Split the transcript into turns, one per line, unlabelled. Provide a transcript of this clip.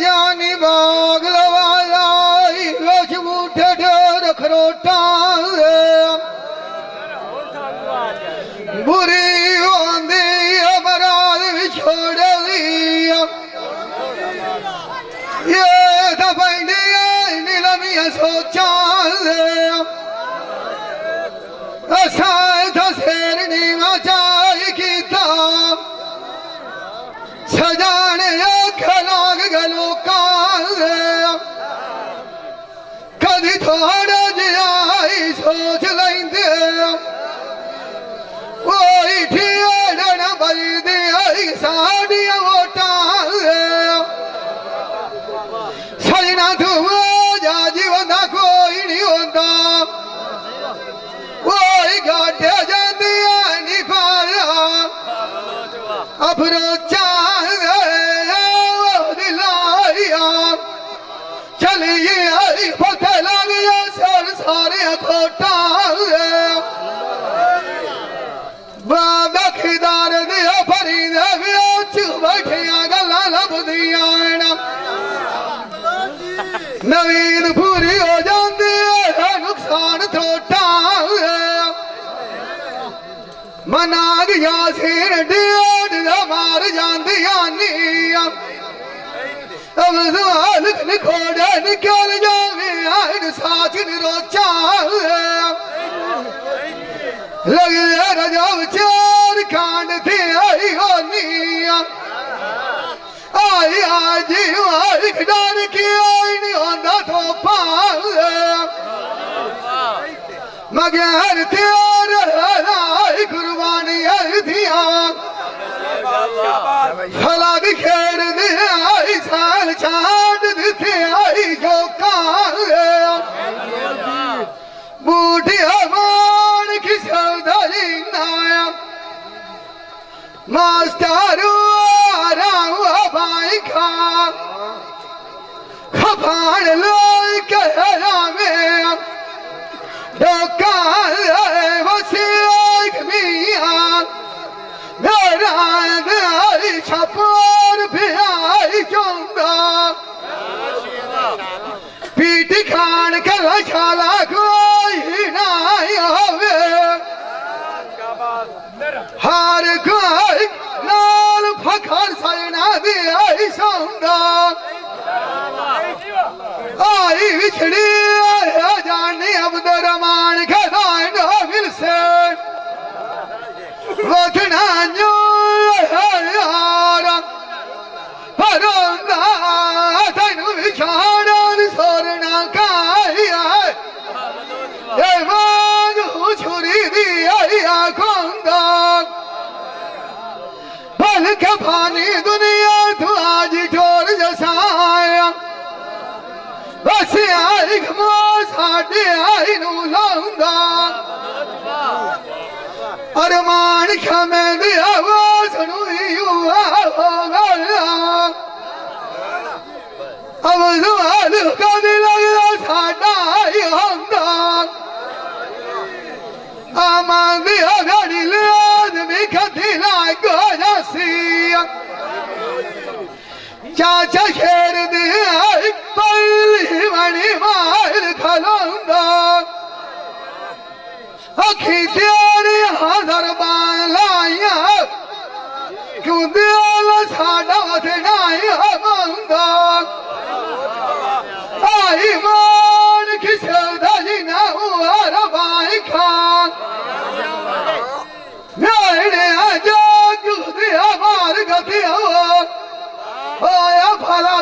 जानी बाग लवाया लक्ष बूठे ढेर खरोटा बुरी आंदी अपराध भी छोड़ लिया ये दफाइंदी नीलमिया सोचा असां शेर नीवा चाई कीता सजाने खलाग गलो कदी थोड़ा जिहाई सोच लेंदे कोई ठियाना बलदे साड़िया वोटा सजना तू जा जीवन कोई नहीं होता कोई गाटे जांदिया नहीं पाया अफरोचा चलिए आई पता लग गया सारे खोटा बाबा खिदार दिया फरीद बैठिया गल्ला लभदिया नवीन पूरी हो जाती है नुकसान थोटा मना गया सिर डेढ़ मार जांदिया नीया अब सवाल खोड़ा निकल जावे आइन साथ रोचा लगे रजाव चार कांड थे आई होनिया आई आज आई डर के आई नहीं होता तो पाल मगर तेरे आई कुर्बानी आई थिया फला भी खेड़ दे आई साल चांद दिथे आई जो काल बूढ़िया मान की सौदारी नाया मास्टरू आरा भाई खा खपान लोई कहरा में डोका वसी मिया मेरा आई छपोर भी आई चौंगा पीट खान कला छाला कोई नहीं होवे हार कोई लाल फखर सजना दे आई सौंगा आई बिछड़ी जानी अब्दुर्रहमान खदान मिल से वतना जो परोंदा तनु विचारा सोरना काया ये वाग छुरी दी आया कोंदा पल के पानी दुनिया तू आज ठोर जसाया बस आई घमो साडे आई नू लाऊंगा अरमान खमे दी आवाज नुई हुआ होगा अब सवाल कभी लगता साडा ही होंदा आमान दिया गाड़ी ले आदमी कथी लागो जसिया चाचा शेर दी आई पहली बड़ी मार खलोंदा अखी तेरी हादर बालाया क्यों दिल साडा नहीं होंदा आई मान की सौदारी ना हुआ रबाई खान मेरे आजा दिया मार गति हो या फला